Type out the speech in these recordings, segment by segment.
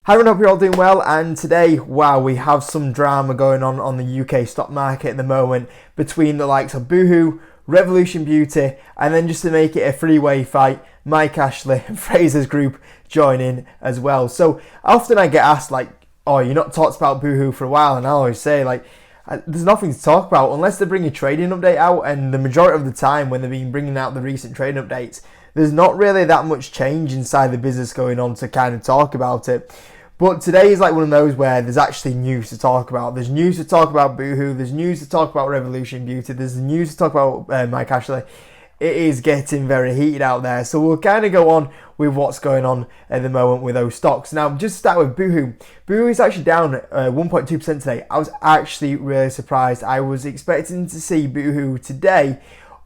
Hi everyone, hope you're all doing well, and today, wow, we have some drama going on the UK stock market at the moment between the likes of Boohoo, Revolution Beauty, and then just to make it a three-way fight, Mike Ashley and Fraser's group join in as well. So often I get asked like, oh, you're not talked about Boohoo for a while, and I always say like, there's nothing to talk about unless they bring a trading update out, and the majority of the time when they've been bringing out the recent trading updates, there's not really that much change inside the business going on to kind of talk about it. But today is like one of those where there's actually news to talk about. There's news to talk about Boohoo, there's news to talk about Revolution Beauty, there's news to talk about Mike Ashley. It is getting very heated out there. So we'll kind of go on with what's going on at the moment with those stocks. Now, just start with Boohoo. Boohoo is actually down 1.2% today. I was actually really surprised. I was expecting to see Boohoo today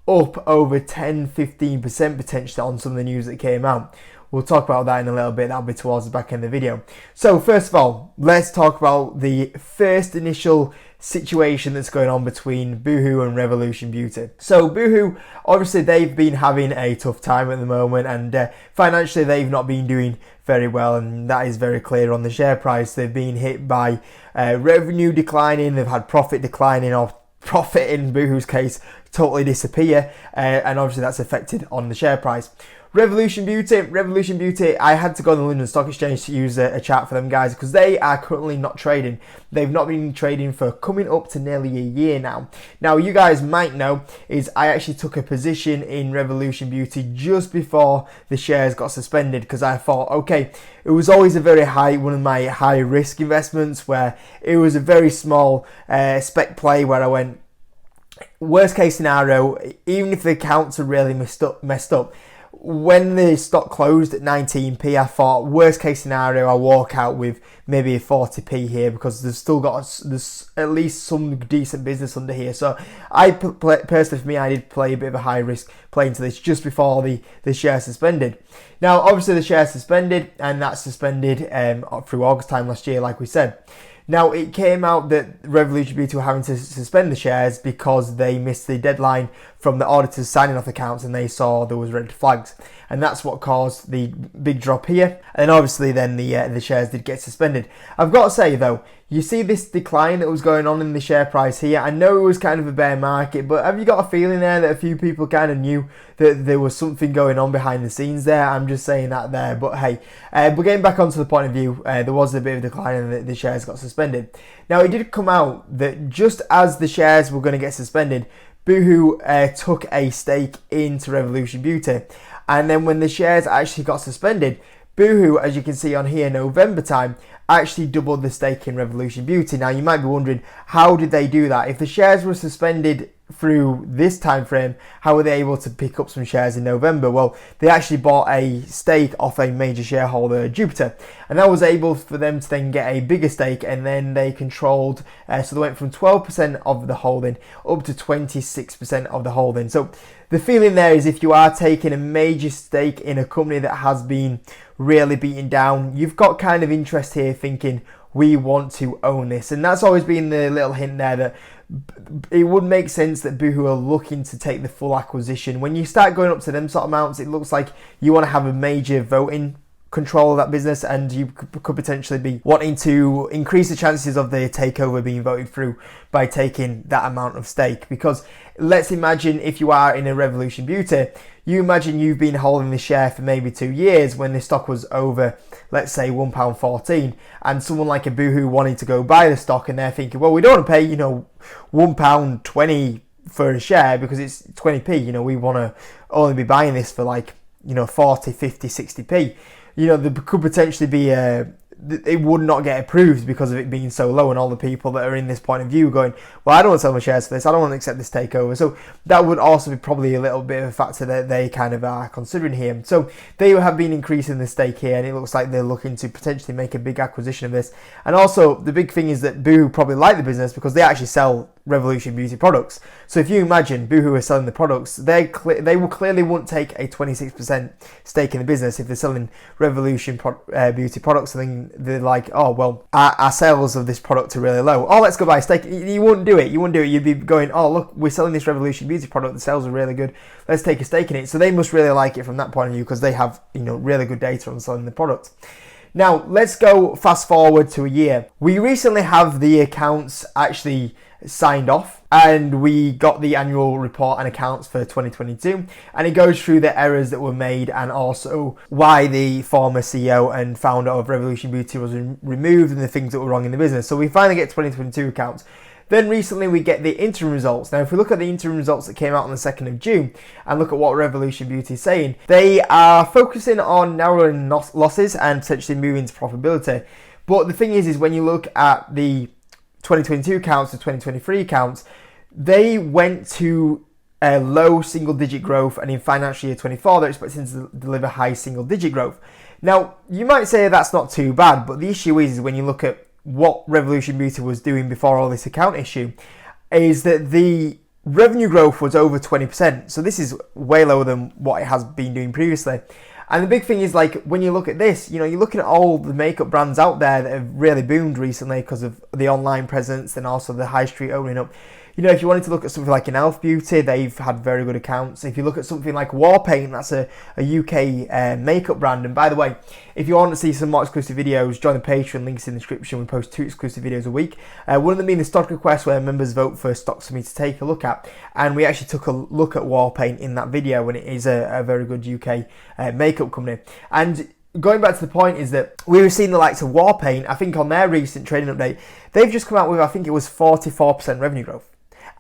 up over 10-15% potentially on some of the news that came out. We'll talk about that in a little bit. That'll be towards the back end of the video. So first of all, let's talk about the first initial situation that's going on between Boohoo and Revolution Beauty. So Boohoo, obviously they've been having a tough time at the moment, and financially they've not been doing very well, and that is very clear on the share price. They've been hit by revenue declining, they've had profit declining, or profit in Boohoo's case totally disappear, and obviously that's affected on the share price. Revolution Beauty, I had to go on the London Stock Exchange to use a chart for them guys because they are currently not trading. They've not been trading for coming up to nearly a year now. Now, you guys might know is I actually took a position in Revolution Beauty just before the shares got suspended because I thought, okay, it was always one of my high risk investments where it was a very small spec play where I went, worst case scenario, even if the accounts are really messed up, when the stock closed at 19p, I thought worst case scenario I walk out with maybe a 40p here because there's at least some decent business under here. So personally for me, I did play a bit of a high risk play into this just before the share suspended. Now obviously the share suspended, and that's suspended through August time last year, like we said. Now, it came out that Revolution Beauty were having to suspend the shares because they missed the deadline from the auditors signing off accounts, and they saw there was red flags. And that's what caused the big drop here. And obviously then the shares did get suspended. I've got to say though, you see this decline that was going on in the share price here. I know it was kind of a bear market, but have you got a feeling there that a few people kind of knew that there was something going on behind the scenes there? I'm just saying that there. But hey, but getting back onto the point of view, there was a bit of a decline and the shares got suspended. Now, it did come out that just as the shares were going to get suspended, Boohoo took a stake into Revolution Beauty. And then when the shares actually got suspended, Boohoo, as you can see on here, November time, actually doubled the stake in Revolution Beauty. Now, you might be wondering, how did they do that? If the shares were suspended through this time frame, how were they able to pick up some shares in November? Well, they actually bought a stake off a major shareholder, Jupiter, and that was able for them to then get a bigger stake, and then they controlled, so they went from 12% of the holding up to 26% of the holding. So the feeling there is if you are taking a major stake in a company that has been really beaten down, you've got kind of interest here thinking, we want to own this. And that's always been the little hint there that it would make sense that Boohoo are looking to take the full acquisition. When you start going up to them sort of amounts, it looks like you want to have a major voting control of that business, and you could potentially be wanting to increase the chances of the takeover being voted through by taking that amount of stake. Because let's imagine if you are in a Revolution Beauty, you imagine you've been holding the share for maybe 2 years when the stock was over, let's say £1.14, and someone like a Boohoo wanting to go buy the stock, and they're thinking, well, we don't want to pay, £1.20 for a share because it's 20p, we want to only be buying this for like, 40, 50, 60p. There could potentially be it would not get approved because of it being so low, and all the people that are in this point of view going, well, I don't want to sell my shares for this, I don't want to accept this takeover. So that would also be probably a little bit of a factor that they kind of are considering here. So they have been increasing the stake here, and it looks like they're looking to potentially make a big acquisition of this. And also the big thing is that Boohoo probably like the business because they actually sell Revolution Beauty products. So if you imagine Boohoo are selling the products, they will clearly won't take a 26% stake in the business if they're selling Revolution Beauty products, and then they're like, oh, well, our sales of this product are really low. Oh, let's go buy a stake. You wouldn't do it. You'd be going, oh, look, we're selling this Revolution Beauty product. The sales are really good. Let's take a stake in it. So they must really like it from that point of view because they have, really good data on selling the product. Now, let's go fast forward to a year. We recently have the accounts actually signed off, and we got the annual report and accounts for 2022, and it goes through the errors that were made and also why the former CEO and founder of Revolution Beauty was removed and the things that were wrong in the business. So we finally get 2022 accounts. Then recently we get the interim results. Now if we look at the interim results that came out on the 2nd of June and look at what Revolution Beauty is saying, they are focusing on narrowing losses and potentially moving to profitability. But the thing is when you look at the 2022 accounts to 2023 accounts, they went to a low single digit growth, and in financial year 24 they're expecting to deliver high single digit growth. Now you might say that's not too bad, but the issue is when you look at what Revolution Beauty was doing before all this account issue, is that the revenue growth was over 20%. So this is way lower than what it has been doing previously. And the big thing is, like, when you look at this, you know, you're looking at all the makeup brands out there that have really boomed recently because of the online presence and also the high street opening up. You know, if you wanted to look at something like an Elf Beauty, they've had very good accounts. If you look at something like Warpaint, that's a UK makeup brand. And by the way, if you want to see some more exclusive videos, join the Patreon, links in the description. We post 2 exclusive videos a week. One of them being the stock request, where members vote for stocks for me to take a look at. And we actually took a look at Warpaint in that video, and it is a very good UK makeup company. And going back to the point is that we were seeing the likes of Warpaint, I think on their recent trading update, they've just come out with, I think it was 44% revenue growth.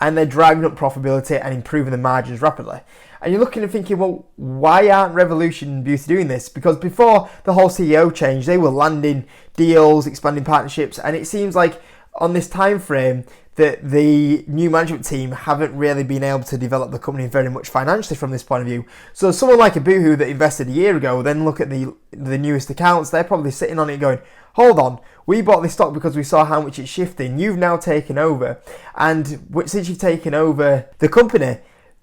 And they're driving up profitability and improving the margins rapidly. And you're looking and thinking, well, why aren't Revolution Beauty doing this? Because before the whole CEO change, they were landing deals, expanding partnerships, and it seems like on this time frame that the new management team haven't really been able to develop the company very much financially from this point of view. So someone like a Boohoo that invested a year ago, then look at the newest accounts, they're probably sitting on it going, hold on, we bought this stock because we saw how much it's shifting. You've now taken over, and since you've taken over the company,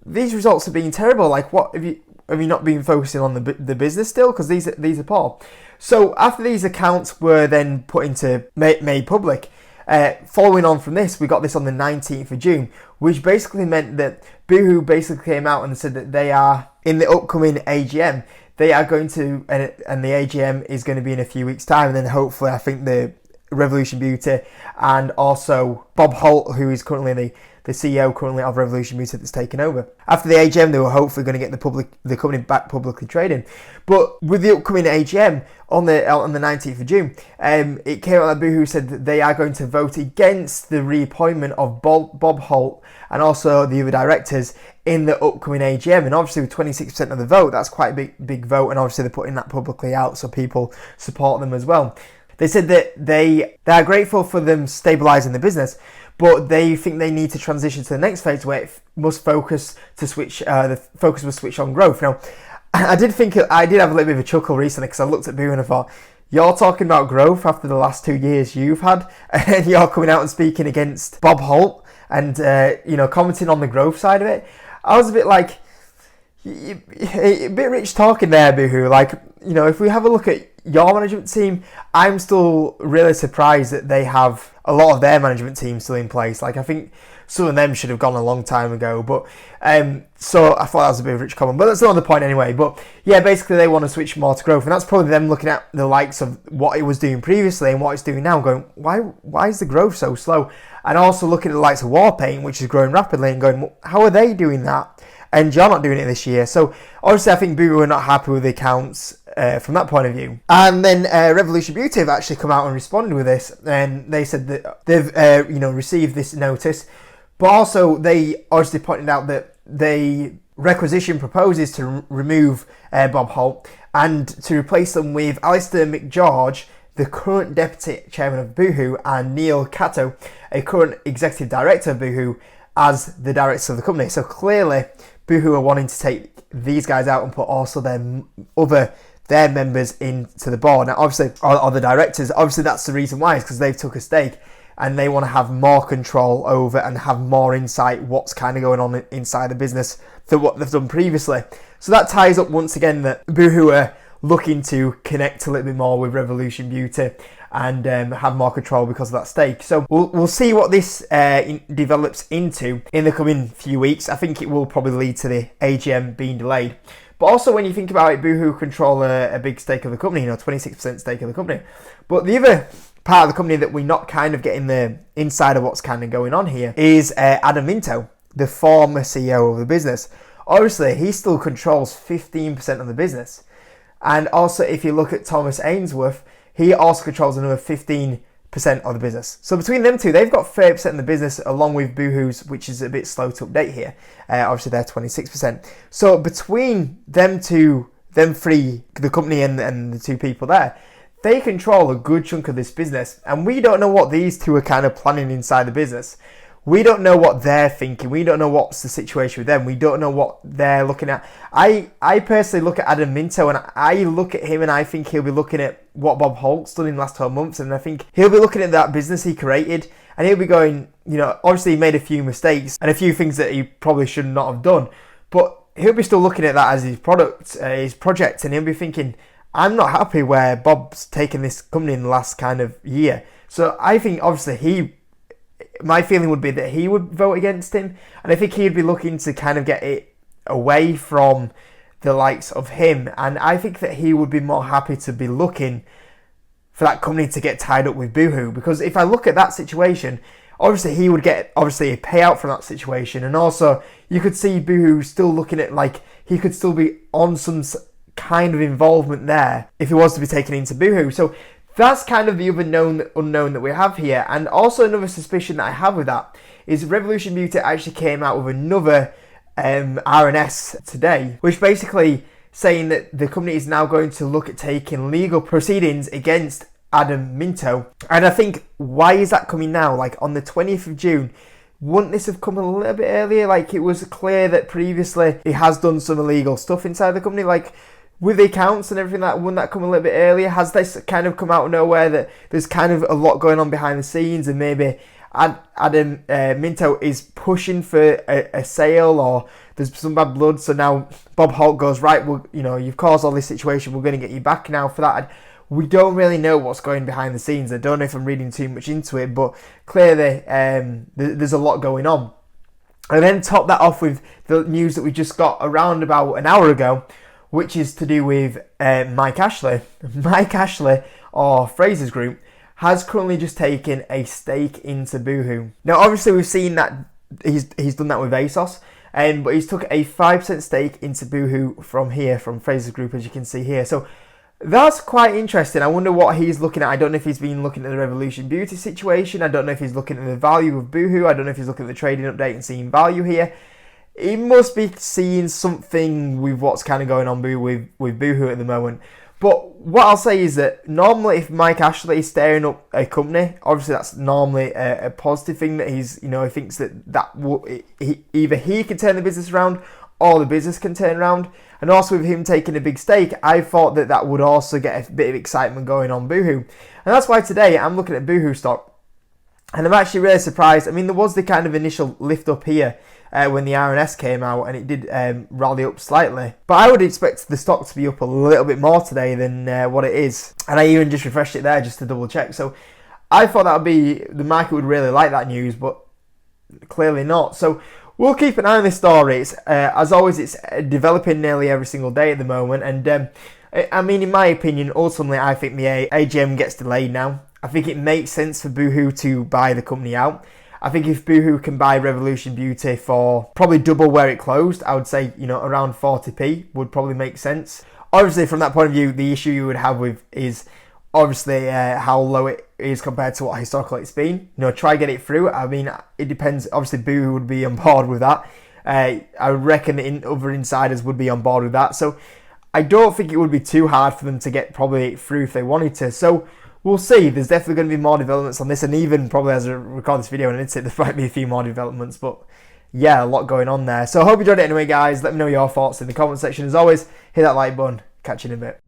these results have been terrible. Like, what have you not been focusing on the business still? Because these are poor. So after these accounts were then put into made public, following on from this, we got this on the 19th of June, which basically meant that Boohoo basically came out and said that they are in the upcoming AGM. They are going to, and the AGM is going to be in a few weeks' time, and then hopefully I think the Revolution Beauty and also Bob Holt, who is currently the CEO currently of Revolution Beauty that's taken over. After the AGM, they were hopefully going to get the company back publicly trading. But with the upcoming AGM on the 19th of June, it came out that Boohoo said that they are going to vote against the reappointment of Bob Holt and also the other directors in the upcoming AGM. And obviously with 26% of the vote, that's quite a big vote, and obviously they're putting that publicly out so people support them as well. They said that they are grateful for them stabilising the business, but they think they need to transition to the next phase where it must focus to switch. The focus must switch on growth. Now, I did have a little bit of a chuckle recently because I looked at Boo and I thought, you're talking about growth after the last 2 years you've had, and you're coming out and speaking against Bob Holt and commenting on the growth side of it. I was a bit like, a bit rich talking there, Boohoo. Like, if we have a look at your management team, I'm still really surprised that they have a lot of their management team still in place. Like, I think some of them should have gone a long time ago. But so I thought that was a bit of a rich comment. But that's another point anyway. But yeah, basically they want to switch more to growth, and that's probably them looking at the likes of what it was doing previously and what it's doing now, going, why is the growth so slow? And also looking at the likes of Warpaint, which is growing rapidly, and going, well, how are they doing that? And you're not doing it this year. So obviously I think Boohoo are not happy with the accounts from that point of view. And then Revolution Beauty have actually come out and responded with this, and they said that they've received this notice, but also they obviously pointed out that the requisition proposes to remove Bob Holt and to replace them with Alistair McGeorge, the current deputy chairman of Boohoo, and Neil Cato, a current executive director of Boohoo, as the directors of the company. So clearly Boohoo are wanting to take these guys out and put also their members into the board. Now obviously, or the directors, obviously that's the reason why, is because they've took a stake and they want to have more control over and have more insight what's kind of going on inside the business than what they've done previously. So that ties up once again that Boohoo are looking to connect a little bit more with Revolution Beauty and have more control because of that stake. So we'll see what this develops into in the coming few weeks. I think it will probably lead to the AGM being delayed. But also when you think about it, Boohoo control a big stake of the company, 26% stake of the company. But the other part of the company that we're not kind of getting the inside of what's kind of going on here is Adam Minto, the former CEO of the business. Obviously, he still controls 15% of the business. And also, if you look at Thomas Ainsworth, he also controls another 15% of the business. So between them two, they've got 30% of the business, along with Boohoo's, which is a bit slow to update here. Obviously, they're 26%. So between them two, them three, the company and the two people there, they control a good chunk of this business. And we don't know what these two are kind of planning inside the business. We don't know what they're thinking. We don't know what's the situation with them. We don't know what they're looking at. I personally look at Adam Minto, and I look at him and I think he'll be looking at what Bob Holt's done in the last 12 months. And I think he'll be looking at that business he created, and he'll be going, obviously he made a few mistakes and a few things that he probably should not have done. But he'll be still looking at that as his product, his project, and he'll be thinking, I'm not happy where Bob's taken this company in the last kind of year. So I think obviously my feeling would be that he would vote against him, and I think he'd be looking to kind of get it away from the likes of him, and I think that he would be more happy to be looking for that company to get tied up with Boohoo, because if I look at that situation, obviously he would get a payout from that situation, and also you could see Boohoo still looking at he could still be on some kind of involvement there if he was to be taken into Boohoo. So that's kind of the other unknown that we have here. And also another suspicion that I have with that is Revolution Beauty actually came out with another RNS today, which basically saying that the company is now going to look at taking legal proceedings against Adam Minto. And I think, why is that coming now? On the 20th of June, wouldn't this have come a little bit earlier? It was clear that previously he has done some illegal stuff inside the company, with the accounts and everything. Wouldn't that come a little bit earlier? Has this kind of come out of nowhere that there's kind of a lot going on behind the scenes, and maybe Adam Minto is pushing for a sale, or there's some bad blood, so now Bob Holt goes, right, well, you've caused all this situation, we're going to get you back now for that. We don't really know what's going behind the scenes. I don't know if I'm reading too much into it, but clearly there's a lot going on. And then top that off with the news that we just got around about an hour ago, which is to do with Mike Ashley. Mike Ashley, or Fraser's Group, has currently just taken a stake into Boohoo. Now, obviously, we've seen that he's done that with ASOS, but he's took a 5% stake into Boohoo from Fraser's Group, as you can see here. So that's quite interesting. I wonder what he's looking at. I don't know if he's been looking at the Revolution Beauty situation. I don't know if he's looking at the value of Boohoo. I don't know if he's looking at the trading update and seeing value here. He must be seeing something with what's kind of going on with Boohoo at the moment. But what I'll say is that normally if Mike Ashley is stirring up a company, obviously that's normally a positive thing, that he thinks either he can turn the business around or the business can turn around. And also with him taking a big stake, I thought that would also get a bit of excitement going on Boohoo. And that's why today I'm looking at Boohoo stock, and I'm actually really surprised. I mean, there was the kind of initial lift up here when the RNS came out, and it did rally up slightly. But I would expect the stock to be up a little bit more today than what it is. And I even just refreshed it there just to double check. So I thought the market would really like that news, but clearly not. So we'll keep an eye on this story. As always, it's developing nearly every single day at the moment. And I mean, in my opinion, ultimately, I think the AGM gets delayed now. I think it makes sense for Boohoo to buy the company out. I think if Boohoo can buy Revolution Beauty for probably double where it closed, I would say, around 40p would probably make sense. Obviously, from that point of view, the issue you would have with is obviously how low it is compared to what historically it's been. Try get it through. I mean, it depends. Obviously, Boohoo would be on board with that. I reckon other insiders would be on board with that. So I don't think it would be too hard for them to get probably through if they wanted to. So we'll see. There's definitely going to be more developments on this, and even probably as I record this video and edit it, there might be a few more developments, but yeah, a lot going on there. So I hope you enjoyed it anyway, guys. Let me know your thoughts in the comment section. As always, hit that like button. Catch you in a bit.